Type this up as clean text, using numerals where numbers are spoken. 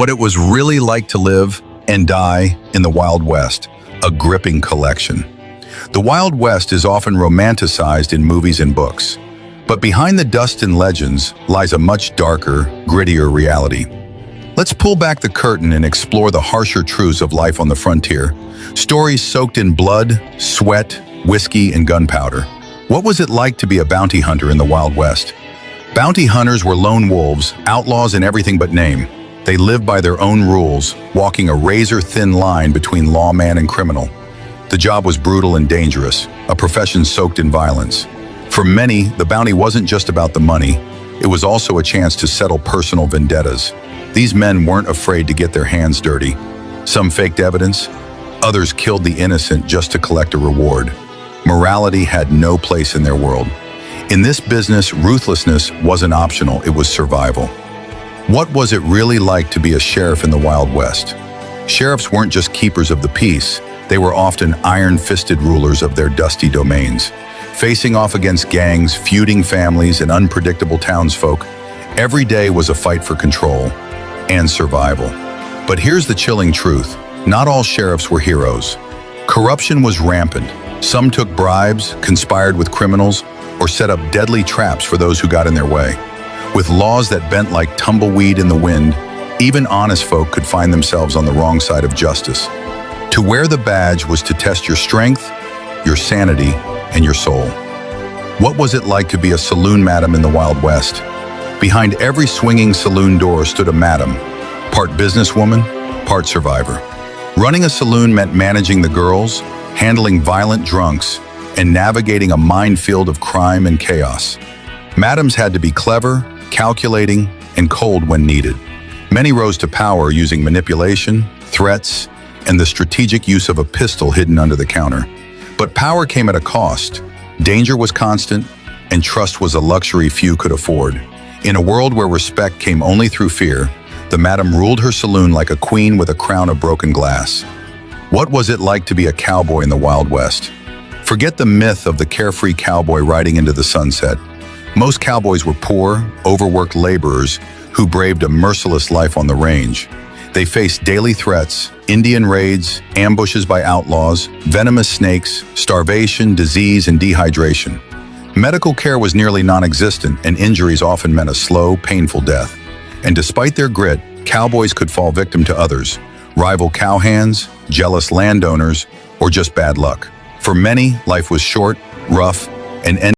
What it was really like to live and die in the Wild West, a gripping collection. The Wild West is often romanticized in movies and books, but behind the dust and legends lies a much darker, grittier reality. Let's pull back the curtain and explore the harsher truths of life on the frontier. Stories soaked in blood, sweat, whiskey, and gunpowder. What was it like to be a bounty hunter in the Wild West? Bounty hunters were lone wolves, outlaws in everything but name. They lived by their own rules, walking a razor-thin line between lawman and criminal. The job was brutal and dangerous, a profession soaked in violence. For many, the bounty wasn't just about the money. It was also a chance to settle personal vendettas. These men weren't afraid to get their hands dirty. Some faked evidence, others killed the innocent just to collect a reward. Morality had no place in their world. In this business, ruthlessness wasn't optional, it was survival. What was it really like to be a sheriff in the Wild West? Sheriffs weren't just keepers of the peace, they were often iron-fisted rulers of their dusty domains. Facing off against gangs, feuding families, and unpredictable townsfolk, every day was a fight for control and survival. But here's the chilling truth. Not all sheriffs were heroes. Corruption was rampant. Some took bribes, conspired with criminals, or set up deadly traps for those who got in their way. With laws that bent like tumbleweed in the wind, even honest folk could find themselves on the wrong side of justice. To wear the badge was to test your strength, your sanity, and your soul. What was it like to be a saloon madam in the Wild West? Behind every swinging saloon door stood a madam, part businesswoman, part survivor. Running a saloon meant managing the girls, handling violent drunks, and navigating a minefield of crime and chaos. Madams had to be clever, calculating, and cold when needed. Many rose to power using manipulation, threats, and the strategic use of a pistol hidden under the counter. But power came at a cost. Danger was constant, and trust was a luxury few could afford. In a world where respect came only through fear, the madam ruled her saloon like a queen with a crown of broken glass. What was it like to be a cowboy in the Wild West? Forget the myth of the carefree cowboy riding into the sunset. Most cowboys were poor, overworked laborers who braved a merciless life on the range. They faced daily threats, Indian raids, ambushes by outlaws, venomous snakes, starvation, disease, and dehydration. Medical care was nearly non-existent, and injuries often meant a slow, painful death. And despite their grit, cowboys could fall victim to others, rival cowhands, jealous landowners, or just bad luck. For many, life was short, rough, and ended